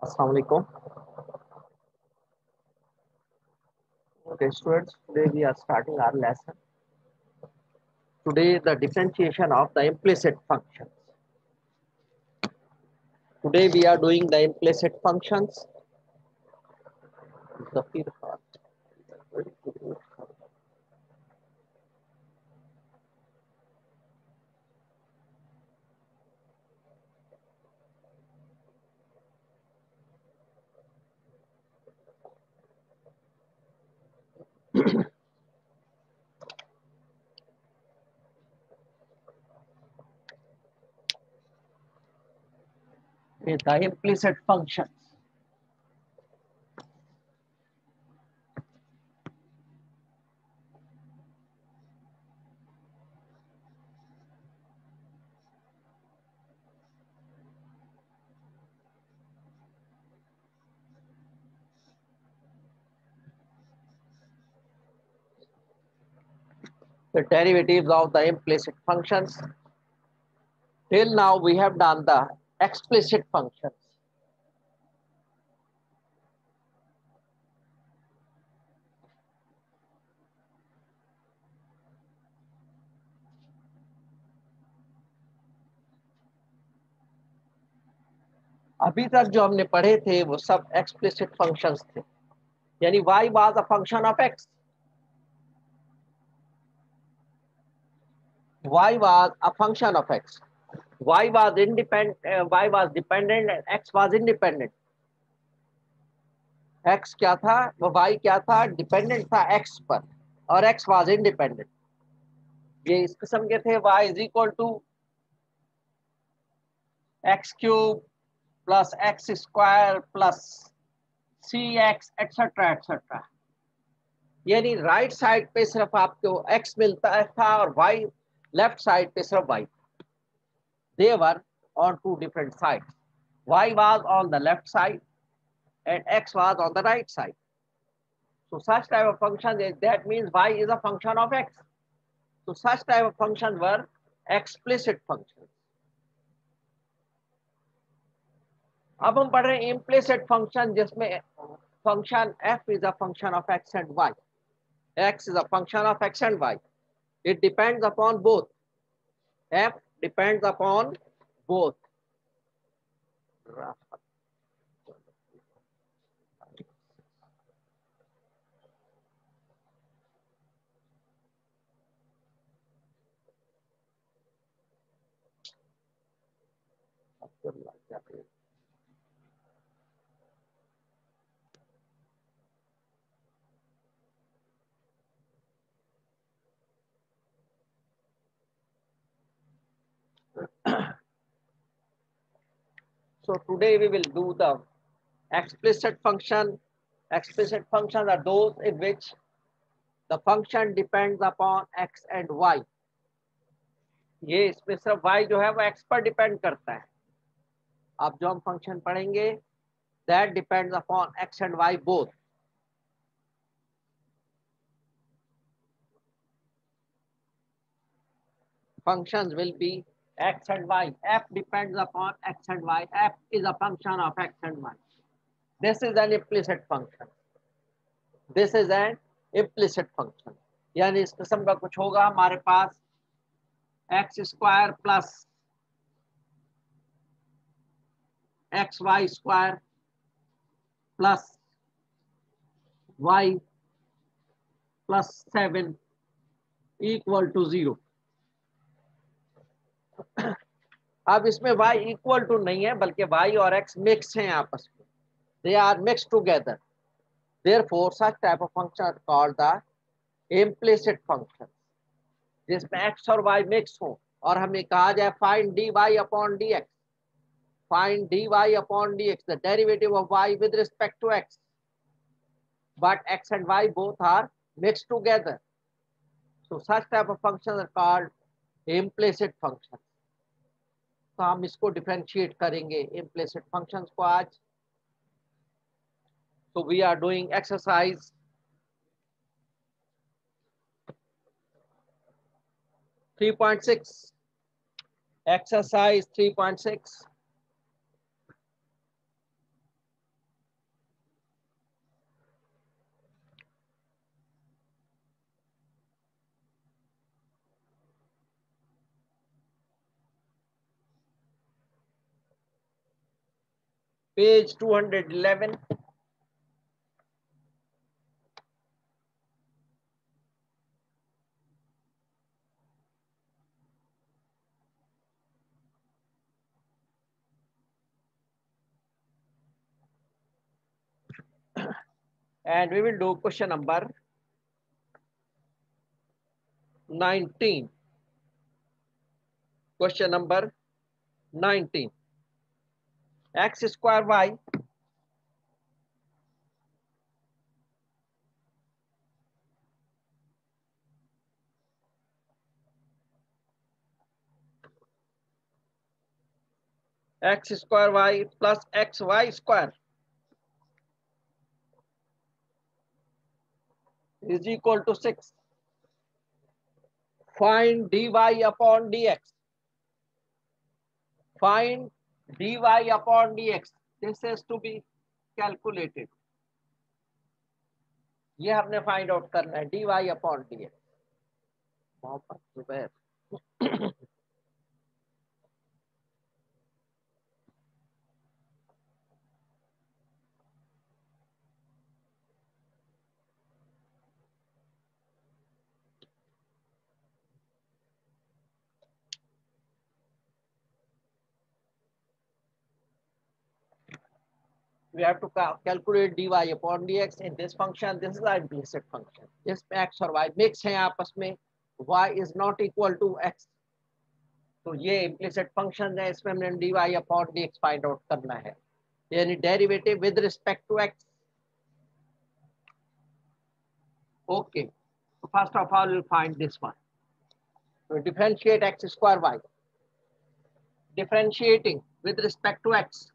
Assalamu alaikum. Okay, students, today we are starting our lesson. Today, the differentiation of the implicit functions. Today, we are doing the implicit functions. The first part. Is the implicit functions. The derivatives of the implicit functions. Till now, we have done the explicit functions. अभी तक जो हमने पढ़े थे वो सब explicit functions थे, यानी y was a function of x, y was a function of x, y was independent, y was dependent and x was independent. x क्या था, वो y क्या था, डिपेंडेंट था x पर और x was independent. ये इस किस्म के थे y is equal to x cube plus x square plus cx etc etc. यानी राइट साइड पे सिर्फ आपको x मिलता था और y लेफ्ट साइड पे सिर्फ y. They were on two different sides. Y was on the left side and x was on the right side. So such type of function is, that means y is a function of x. So such type of functions were explicit functions. अब हम पढ़ रहे हैं implicit function, जिसमें function f is a function of x and y. X is a function of x and y. It depends upon both. F depends upon both. So today we will do the explicit function. Explicit functions are those in which the function depends upon x and y. ये इसमें सिर्फ y जो है वो x पर depend करता है. अब जो हम फंक्शन पढ़ेंगे that depends upon x and y both. Functions will be x and y. F depends upon x and y. F is a function of x and y. This is an implicit function. This is an implicit function. यानी इस किस्म का कुछ होगा हमारे पास x square plus x y square plus y plus 7 equal to 0. अब इसमें y इक्वल टू नहीं है, बल्कि y और x मिक्स हैं आपस में. They are mixed together. Therefore, such type of function are called the implicit function, जिसमें x और y मिक्स हो और हमें कहा जाए find dy upon dx. Find dy upon dx, the derivative of y with respect to x. But x and y both are mixed together. So such type of functions are called implicit functions. तो हम इसको differentiate करेंगे implicit functions को आज. So we are doing exercise 3.6. Exercise 3.6. Page 211. And we will do question number 19. Question number 19. X square y x square y plus xy square is equal to 6. Find dy upon dx. Find dy upon dx. This has to be calculated. ये हमने find out करना है, dy upon dx. Mohammed Zubair. We have to calculate dy upon dx in this function. This is our implicit function. इसमें x और y mix हैं आपस में. y is not equal to x. तो ये implicit function है, इसमें हमने dy upon dx find out करना है, यानी derivative with respect to x. Okay. So first of all, we'll find this one. So differentiate x square y. Differentiating with respect to x.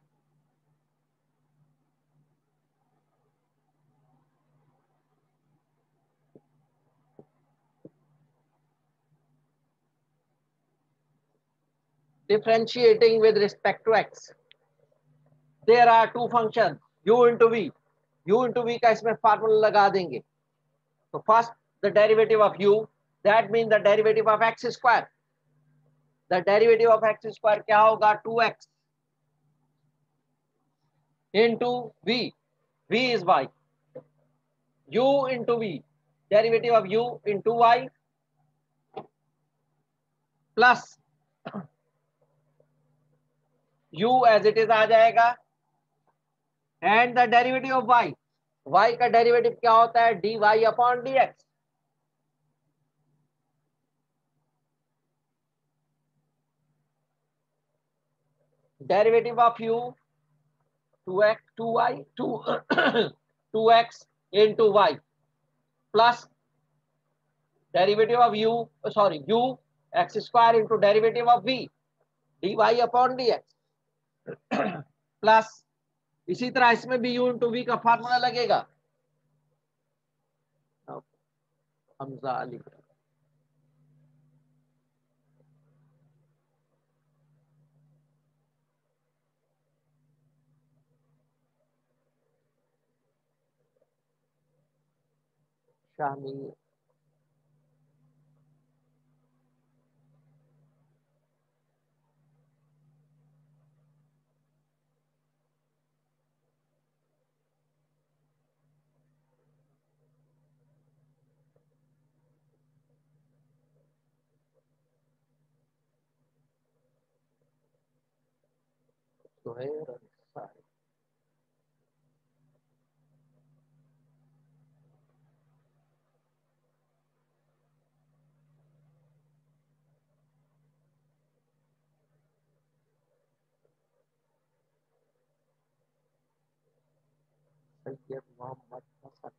Differentiating with respect to x. There are two functions, u into v. u into v का इसमें formula लगा देंगे. So first the derivative of u, that means the derivative of x square. The derivative of x square क्या होगा? 2x into v. v is y. u into v. Derivative of u into y plus u as it is आ जाएगा, and the derivative of y. y का derivative क्या होता है? dy upon dx. Derivative of u 2x 2y 2 2x into y plus derivative of u x square into derivative of v dy upon dx plus इसी तरह इसमें भी u into v का formula लगेगा. Hamza Ali Shami Suhair Ansari. Syed Mohammed Hasan.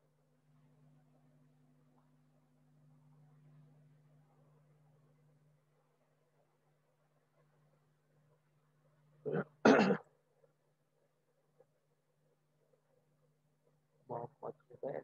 Mohammed Zubair.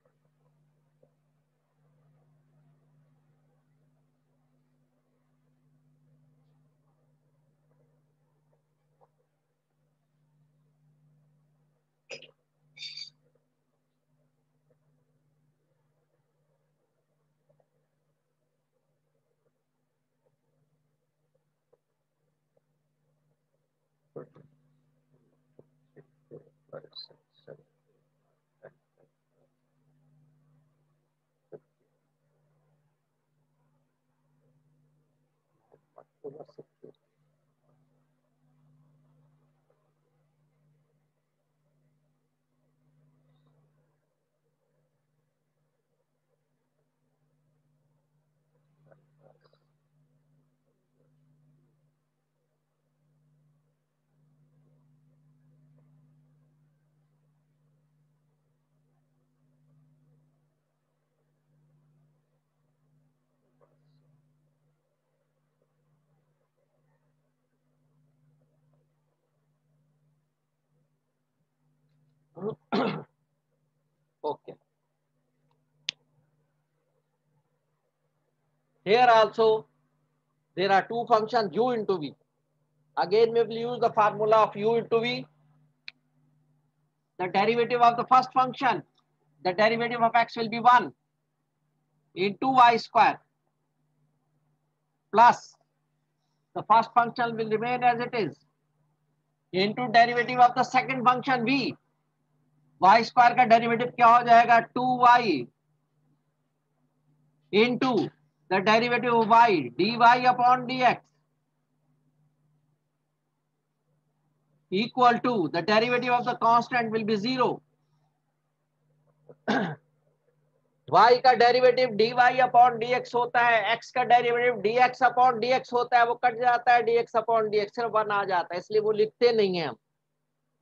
Okay. Here also there are two functions u into v. Again we will use the formula of u into v. The derivative of the first function, the derivative of x will be 1 into y square plus the first function will remain as it is into derivative of the second function v. y square का derivative क्या हो जाएगा 2y into the derivative of y dy upon dx equal to the derivative of the constant will be 0. y का derivative dy upon dx होता है, x का derivative dx upon dx होता है, वो कट जाता है dx अपॉन dx, सिर्फ 1 आ जाता है, इसलिए वो लिखते नहीं है हम.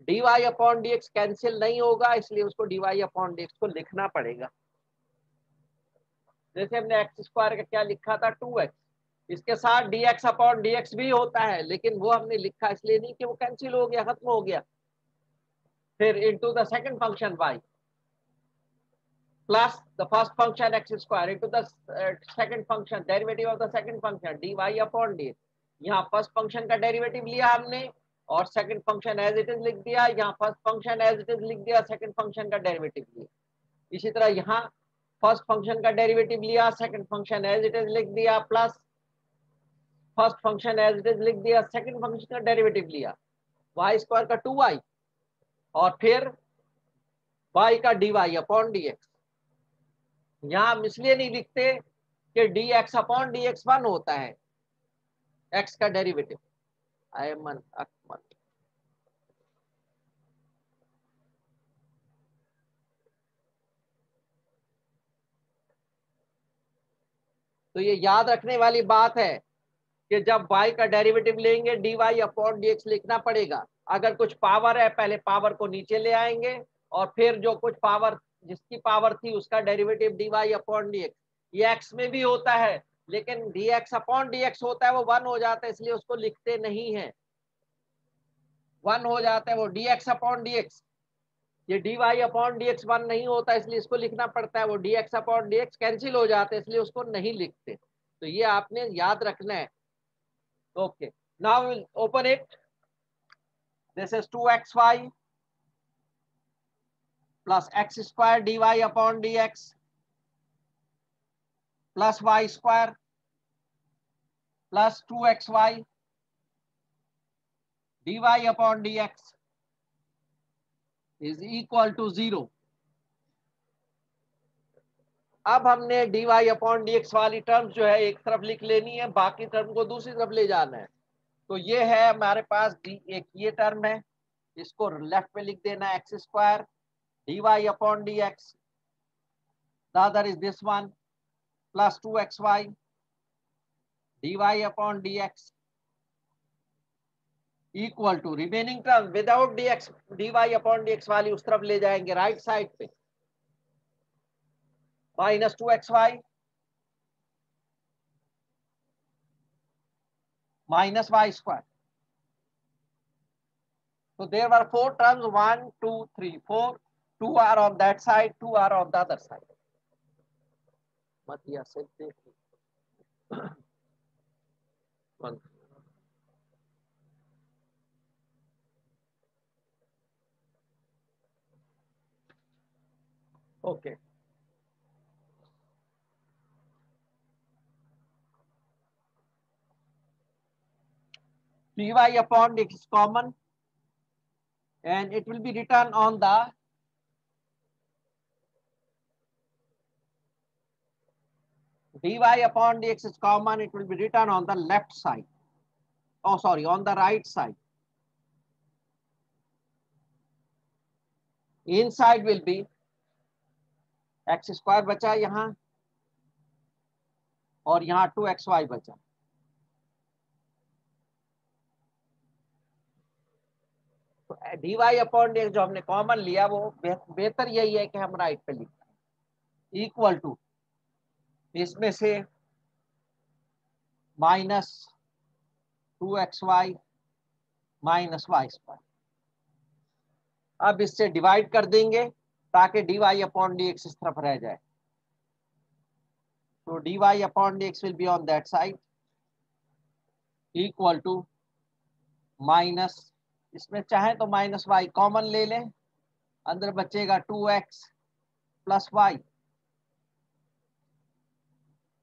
dy अपॉन dx कैंसिल नहीं होगा, इसलिए उसको dy अपॉन dx को लिखना पड़ेगा. जैसे हमने एक्स स्क्वायर का क्या लिखा था 2x, इसके साथ dx अपॉन dx भी होता है, लेकिन वो हमने लिखा इसलिए नहीं कि वो कैंसिल हो गया, खत्म हो गया. फिर into the second function y plus the first function x square into the second function derivative of the second function dy upon dx. यहाँ फर्स्ट फंक्शन का डेरिवेटिव लिया हमने और second function as it is लिख दिया, यहाँ first function as it is लिख दिया, सेकंड फंक्शन का डेरिवेटिव लिया. इसी तरह यहाँ फर्स्ट फंक्शन का डेरिवेटिव लिया, second function as it is लिख दिया, plus first function as it is लिख दिया, सेकंड फंक्शन का डेरिवेटिव लिया y स्क्वायर का 2y और फिर y का dy अपॉन dx. यहां हम इसलिए नहीं लिखते कि dx अपॉन dx 1 होता है, x का डेरिवेटिव. अयमन अकमल. तो ये याद रखने वाली बात है कि जब y का डेरिवेटिव लेंगे dy अपॉन dx लिखना पड़ेगा. अगर कुछ पावर है पहले पावर को नीचे ले आएंगे और फिर जो कुछ पावर जिसकी पावर थी उसका डेरिवेटिव dy अपॉन dx. ये x में भी होता है लेकिन dx अपॉन dx होता है, वो 1 हो जाता है, इसलिए उसको लिखते नहीं है. 1 हो जाता है वो dx अपॉन dx. ये dy अपॉन dx 1 नहीं होता, इसलिए इसको लिखना पड़ता है. वो dx अपॉन dx कैंसिल हो जाते हैं, इसलिए उसको नहीं लिखते. तो ये आपने याद रखना है. Okay, now will open it. This is 2xy plus x square dy upon dx plus y square plus 2xy dy upon dx is equal to 0. अब हमने dy अपॉन dx वाली टर्म जो है एक तरफ लिख लेनी है, बाकी टर्म को दूसरी तरफ ले जाना है. तो ये है हमारे पास एक ये टर्म है, इसको लेफ्ट में लिख देना है x square dy upon dx. The other is this one plus 2xy dy upon dx equal to remaining term without dx dy upon dx वाली उस तरफ ले जाएंगे राइट साइड पे, minus 2xy minus y square. So there were 4 terms, 1 2 3 4. 2 are on that side, 2 are on the other side. मत से देखिए. Okay. dy upon dx is common. and it will be written on the dy upon dx is common, it will be written on the left side. Oh, sorry, on the right side. Inside will be x square बचा यहाँ और यहाँ 2xy बचा. तो dy upon dx जो हमने common लिया वो बेहतर यही है कि हम राइट पे लिखें इक्वल टू इसमें से minus 2xy minus Y square. अब इससे डिवाइड कर देंगे ताकि dy अपॉन dx इस तरफ रह जाए. तो dy upon dx will be on that side equal to minus, इसमें चाहे तो माइनस वाई कॉमन ले लें, अंदर बचेगा 2x plus y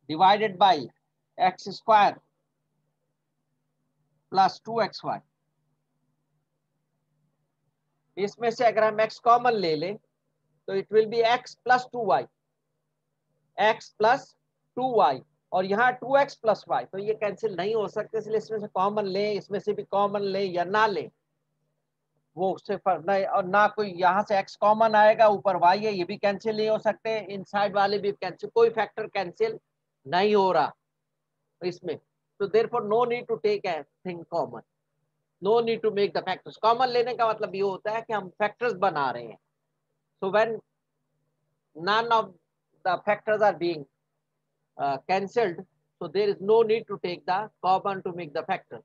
divided by x square plus 2xy. इसमें से अगर हम x कॉमन ले लें तो it will B x plus 2y, x plus 2y और यहाँ 2x प्लस y. तो ये कैंसिल नहीं हो सकते, इसलिए इसमें से कॉमन लें, इसमें से भी कॉमन लें या ना लें वो उससे फर्क नहीं. और ना कोई यहाँ से x कॉमन आएगा, ऊपर y है, ये भी कैंसिल नहीं हो सकते, इनसाइड वाले भी कैंसिल, कोई फैक्टर कैंसिल नहीं हो रहा इसमें. तो therefore no need to take anything common, no need to make the factors. Common लेने का मतलब ये होता है कि हम फैक्टर्स बना रहे हैं. So when none of the factors are being cancelled, so there is no need to take the common to make the factor.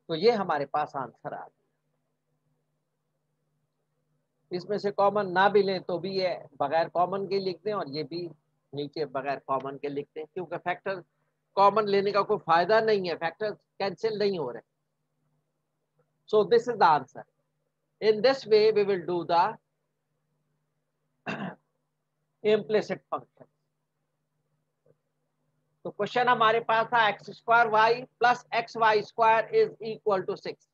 तो ये हमारे पास आंसर आ गया. इसमें से कॉमन ना भी लें तो भी ये बगैर कॉमन के लिख दें और ये भी नीचे बगैर कॉमन के लिखते हैं, क्योंकि फैक्टर कॉमन लेने का कोई फायदा नहीं है, फैक्टर कैंसिल नहीं हो रहे. So this is the answer. In this way we will do the implicit function. तो क्वेश्चन हमारे पास था x square y plus x y square is equal to 6.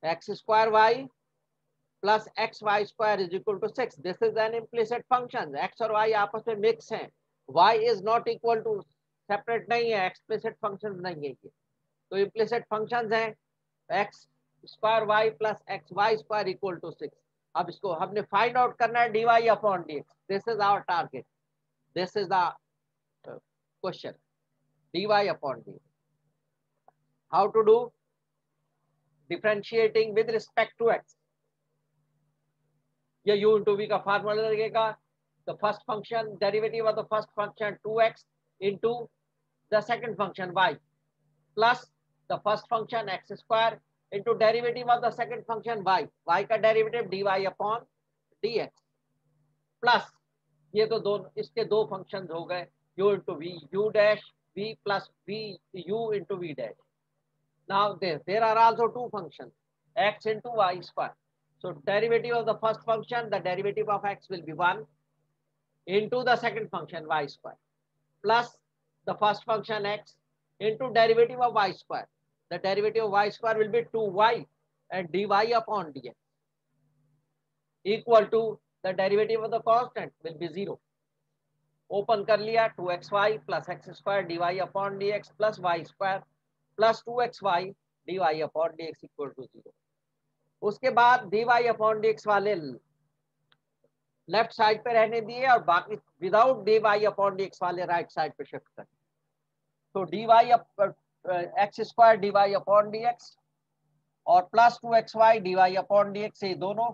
X square y plus x y square is equal to 6. This is an implicit function. X और y आपस में mix हैं, y is not equal to, separate नहीं है, explicit function नहीं है ये. तो इम्प्लिसिट फंक्शंस हैं x square y plus x y square equal to 6. अब इसको हमने फाइंड आउट करना है dy upon dx. This is our target, this is the question, dy upon dx. How to do? Differentiating with respect to x. ये u into v का formula लगेगा. The first function derivative of the first function 2x into the second function y plus the first function x square into derivative of the second function y का derivative dy upon dx plus ये तो दोनों इसके दो functions हो गए u into v u dash v plus v u into v dash. Now there are also two functions x into y square. So derivative of the first function, the derivative of x will be 1 into the second function y square plus the first function x into derivative of y square. The derivative of y square will be 2y and dy upon dx equal to the derivative of the constant will be 0. Open कर लिया 2xy plus x square dy upon dx plus y square plus 2xy dy upon dx equal to 0. उसके बाद dy upon dx वाले left side पे रहने दिए और बाकी विदाउट dy upon dx वाले राइट साइड पे शिफ्ट कर. तो dy x square dy upon dx और plus 2xy dy upon dx, ये दोनों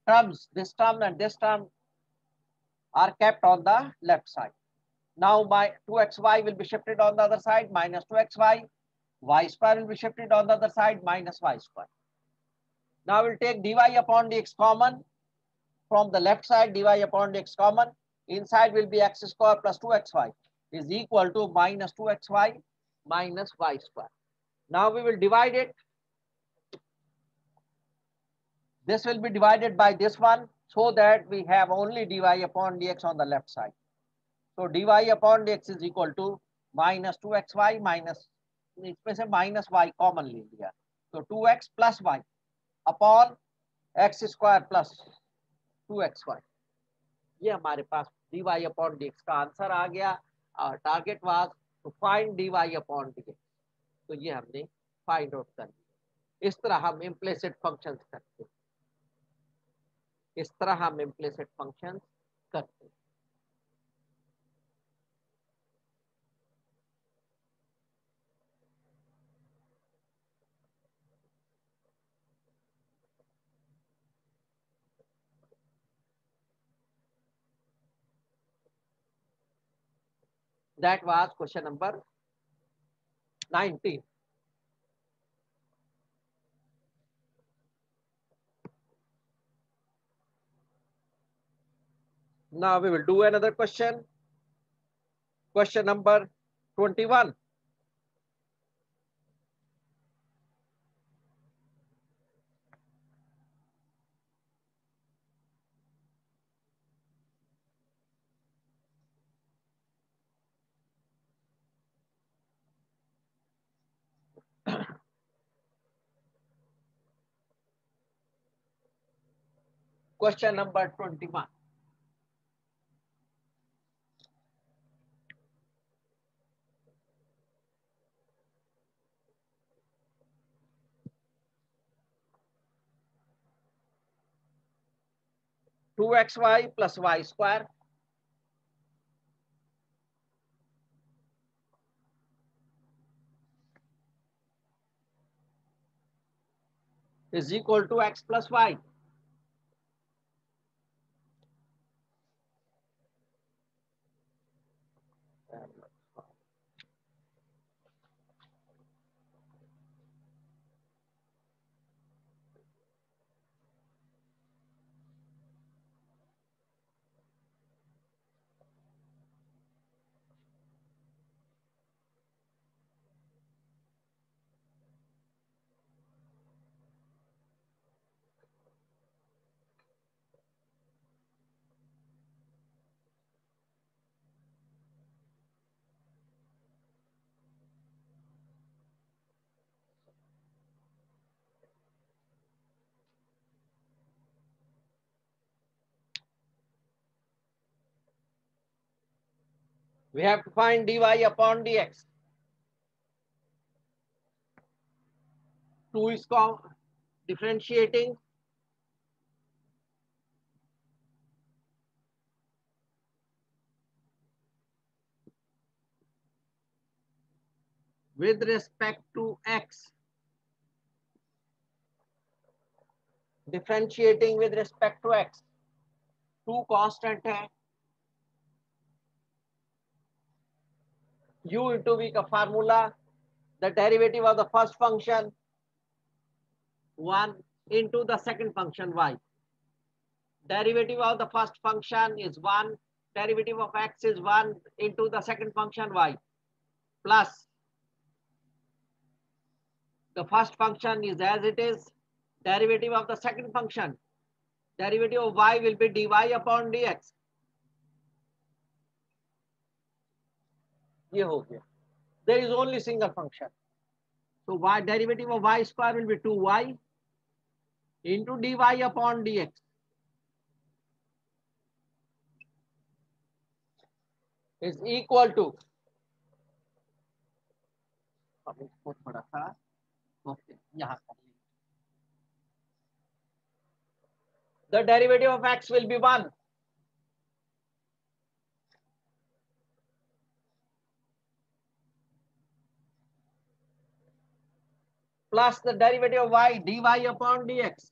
terms, this term and this term are kept on the left side. Now my 2xy will be shifted on the other side, minus 2xy, y square will be shifted on the other side, minus y square. Now we'll take dy upon dx common from the left side, dy upon dx common, inside will be x square plus 2xy is equal to minus 2xy minus y square. Now we will divide it. This will be divided by this one so that we have only dy upon dx on the left side. So dy upon dx is equal to minus 2xy minus, इसमें से minus y common ले लिया तो 2x plus y upon x square plus 2xy, ये हमारे पास dy upon dx का answer आ गया। और target was to find dy upon dx, तो ये हमने फाइंड आउट कर लिया। इस तरह हम इम्प्लिसिट फंक्शंस करते हैं, इस तरह हम इम्प्लिसिट फंक्शंस करते हैं। That was question number 19. Now we will do another question. Question number 21. Question number 21. Two xy plus y square is equal to x plus y. We have to find dy upon dx. 2 is differentiating with respect to x. Differentiating with respect to x. 2 constant है, u into v का formula, the derivative of the first function 1 into the second function y. Derivative of the first function is 1, derivative of x is 1 into the second function y, plus the first function is as it is, derivative of the second function, derivative of y will be dy upon dx. ये हो गया. There is only single function. So y derivative of y square will be 2y into dy upon dx is equal to, बहुत बड़ा था, okay यहाँ कर लीजिए. The derivative of x will be 1. Plus the derivative of y dy upon dx.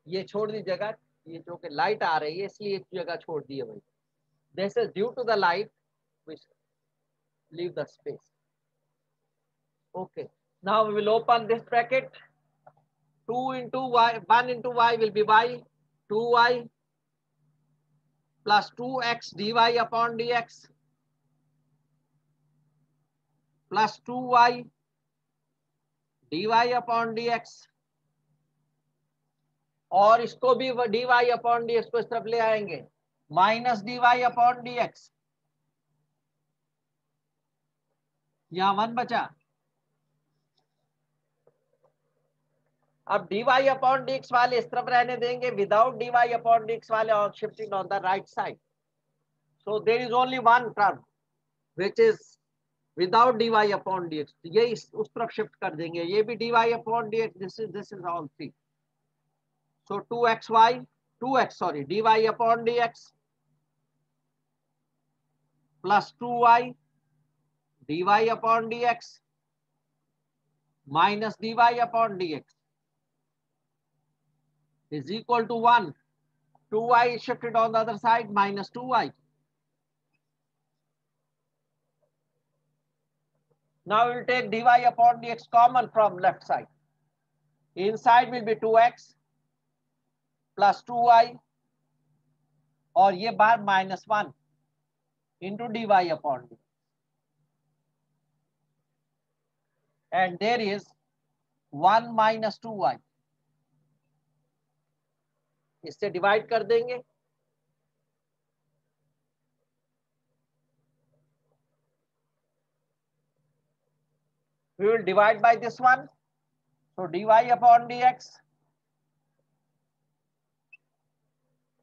ये छोड़ दीजिएगा, ये जो कि लाइट आ रही है इसलिए एक जगह छोड़ दी है भाई. This is due to the light, we leave the space. Okay. Now we will open this bracket. 2 into y, 1 into y will be y, 2y plus 2x dy upon dx plus 2y dy upon dx, और इसको भी dy upon dx को इस तरफ ले आएंगे, minus d y upon d x, यहां 1 बचा। अब dy अपॉन dx वाले इस तरफ रहने देंगे, विदाउट dy अपॉन dx वाले और shifting on the right side. So there is only one term which is without dy upon dx, ये उस तरफ शिफ्ट कर देंगे, ये भी dy upon dx, this is all three. So 2x sorry dy upon dx plus 2y dy upon dx minus dy upon dx is equal to 1. 2y is shifted on the other side, minus 2y. Now we will take dy upon dx common from left side. Inside will be 2x plus 2y और ये बार minus 1 into dy upon dx. And there is 1 minus 2y. इससे divide कर देंगे, we will divide by this one. So dy upon dx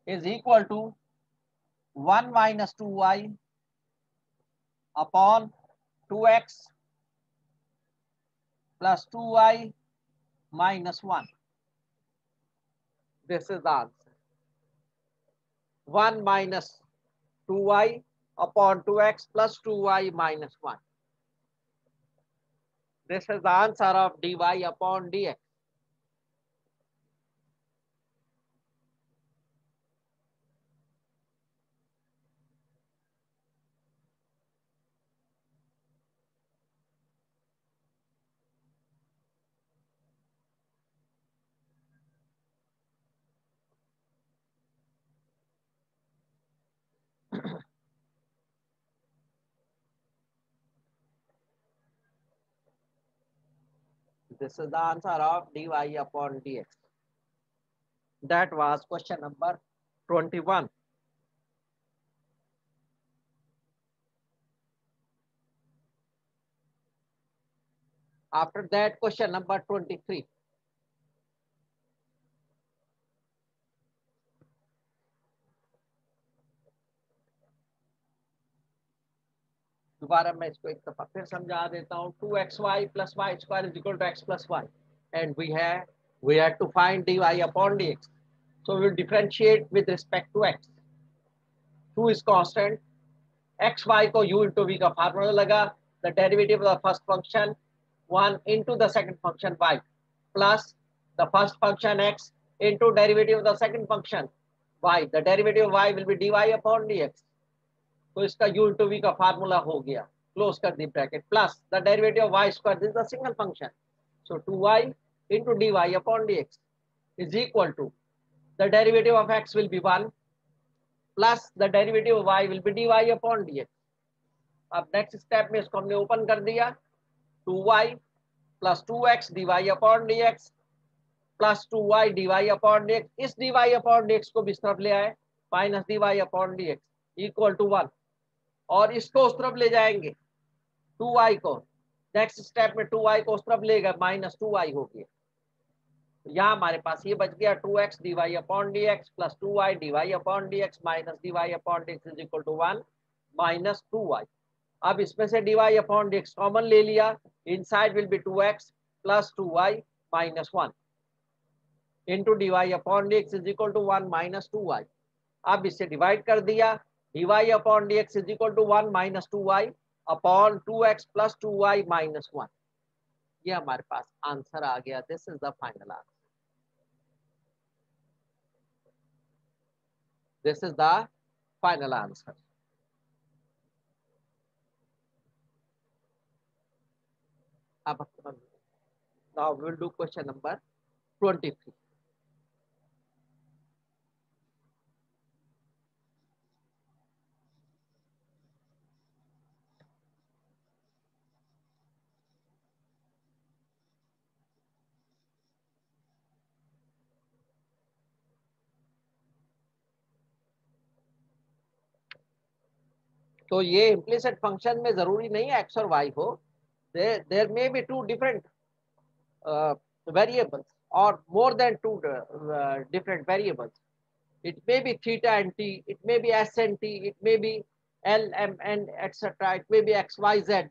is equal to 1 minus 2y upon 2x plus 2y minus 1. This is the answer. 1 minus 2y upon 2x plus 2y minus 1. This is the answer of dy upon dx. This is the answer of dy upon dx. That was question number 21. After that, question number 23. दोबारा मैं इसको एक दफा फिर समझा देता हूँ। 2xy plus y square is equal to x plus y, and we had to find dy upon dx. So we will differentiate with respect to x. 2 is constant, xy को u into v का formula लगा, the derivative of the first function 1 into the second function y plus the first function x into derivative of the second function y. The derivative of y will be dy upon dx. तो इसका u into v का formula हो गया, close कर दी bracket, plus the derivative of y square, this is the single function, so 2y into dy upon dx is equal to the derivative of x will be 1 plus the derivative of y will be dy upon dx. अब next step में इसको हमने open कर दिया, 2y plus 2x dy upon dx plus 2y dy upon dx, इस dy upon dx को भी इस तरफ ले आए, minus dy upon dx equal to 1, और इसको उस तरफ ले जाएंगे 2y को, नेक्स्ट स्टेप में 2y को उस तरफ लेगा, माइनस 2y हो गया। तो यहाँ हमारे पास ये बच गया 2x dy upon dx plus 2y dy upon dx minus dy upon dx is equal to 1 minus 2y। अब इसमें से dy अपॉन dx कॉमन ले लिया, inside will be 2x plus 2y minus 1 into dy upon dx is equal to 1 minus 2y। अब इसे divide कर दिया, dy upon dx is equal to 1 minus 2y upon 2x plus 2y minus 1। ये हमारे पास answer आ गया। This is the final answer. This is the final answer. अब now we will do question number 23। तो ये इम्प्लिसिट फंक्शन में जरूरी नहीं है एक्स और वाई हो, there may be two different variables or more than two different variables. It may be theta and t, it may be s and t, it may be l, m, and etc. It may be x, y, z.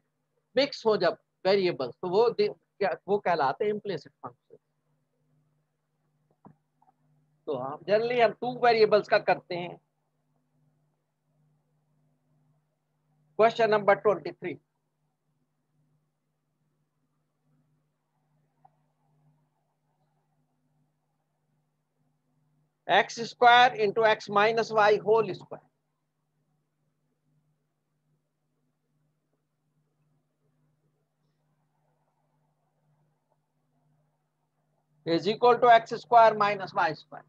Mix हो जब variables तो वो कहलाते हैं implicit function. तो हम generally हम two variables का करते हैं। Question number 23, x square into x minus y whole square is equal to x square minus y square।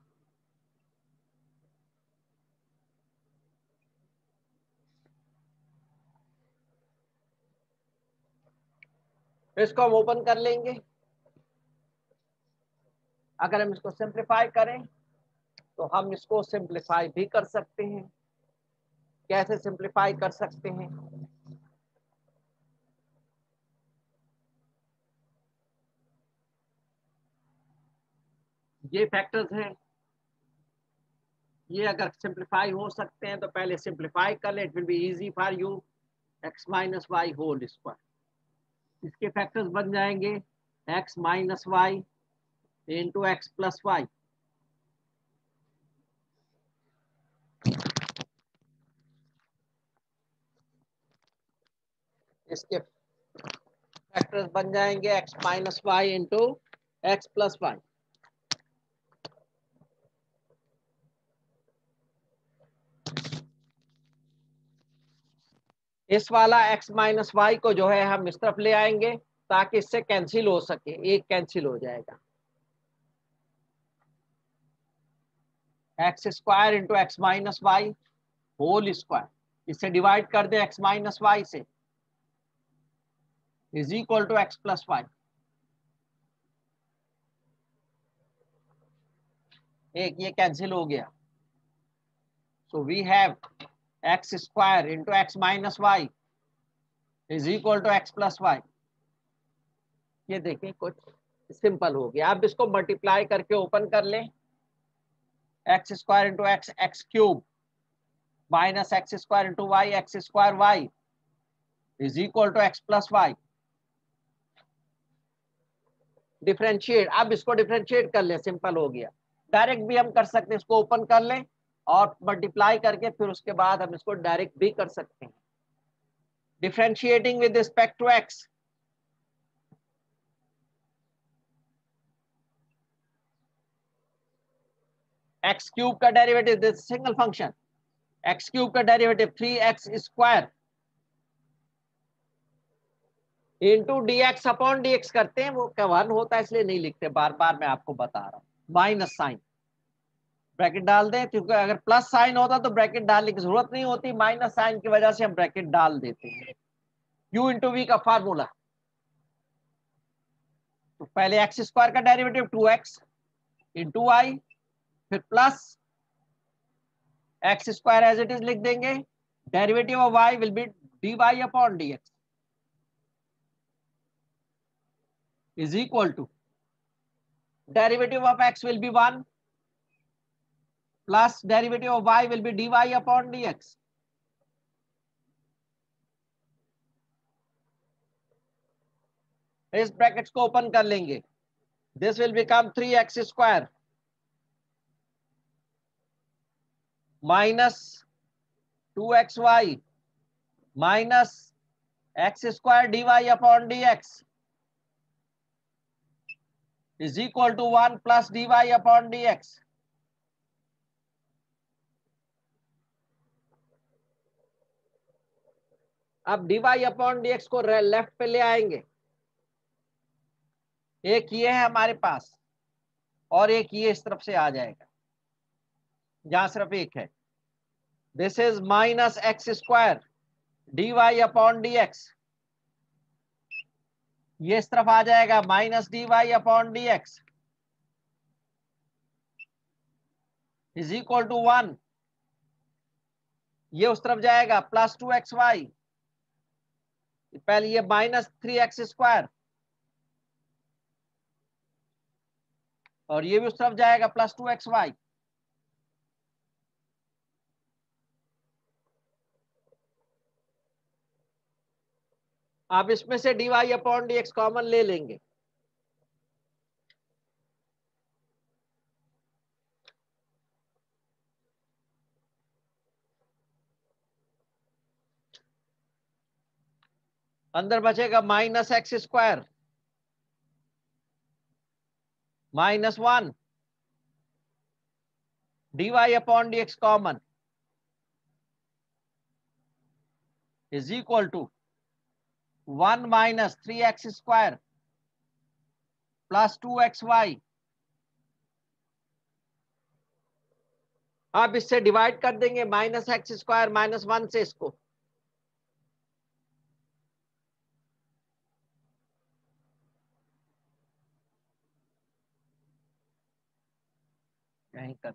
इसको हम ओपन कर लेंगे। अगर हम इसको सिंप्लीफाई करें तो हम इसको सिंप्लीफाई भी कर सकते हैं। कैसे सिंप्लीफाई कर सकते हैं? ये फैक्टर्स हैं, ये अगर सिंप्लीफाई हो सकते हैं तो पहले सिंप्लीफाई कर ले, it will be easy for you. X minus y whole square, इसके फैक्टर्स बन जाएंगे x minus y into x plus y. इसके फैक्टर्स बन जाएंगे x minus y into x plus y. इस वाला x माइनस वाई को जो है हम इस तरफ ले आएंगे ताकि इससे कैंसिल हो सके, एक कैंसिल हो जाएगा। X square into x minus y whole square, इसे डिवाइड कर दे एक्स माइनस वाई से, is equal to x plus y. एक ये कैंसिल हो गया। So we have x square into x minus y is equal to x plus y. ये देखिए कुछ सिंपल हो गया। अब इसको मल्टीप्लाई करके ओपन कर लें, x square into x x cube minus x square into y x square y is equal to x plus y. Differentiate, अब इसको डिफरेंशिएट कर ले, सिंपल हो गया। डायरेक्ट भी हम कर सकते हैं, इसको ओपन कर लें और मल्टीप्लाई करके फिर उसके बाद हम इसको डायरेक्ट भी कर सकते हैं। Differentiating with respect to x, x cube का derivative this single function, x cube का derivative 3x square into d x upon d x करते हैं, वो क्या 1 होता है इसलिए नहीं लिखते, बार बार मैं आपको बता रहा हूं। माइनस साइन ब्रैकेट डाल दें, क्योंकि अगर प्लस साइन होता तो ब्रैकेट डालने की जरूरत नहीं होती, माइनस साइन की वजह से हम ब्रैकेट डाल देते हैं। u इंटू वी का फार्मूला, तो पहले एक्स स्क्वायर का डेरिवेटिव 2x इंटू वाई, फिर plus x square as it is लिख देंगे, derivative of y will be dy upon dx is equal to derivative of x will be 1 plus derivative of y will be dy upon dx। इस brackets को open कर लेंगे, this will become 3x square minus 2xy minus x square dy upon dx is equal to 1 plus dy upon dx। अब dy upon dx को left पे ले आएंगे, एक ये है हमारे पास और एक ये इस तरफ से आ जाएगा, जहां सिर्फ एक है। This is minus x square dy upon dx, ये इस तरफ आ जाएगा minus dy upon dx is equal to 1 ये उस तरफ जाएगा +2xy, पहले ये -3x², और ये भी उस तरफ जाएगा +2xy। आप इसमें से dy/dx कॉमन ले लेंगे, अंदर बचेगा -x² -1 dy/dx common is equal to 1 - 3x² +2xy। आप इससे डिवाइड कर देंगे -x² -1 से इसको, यहीं कर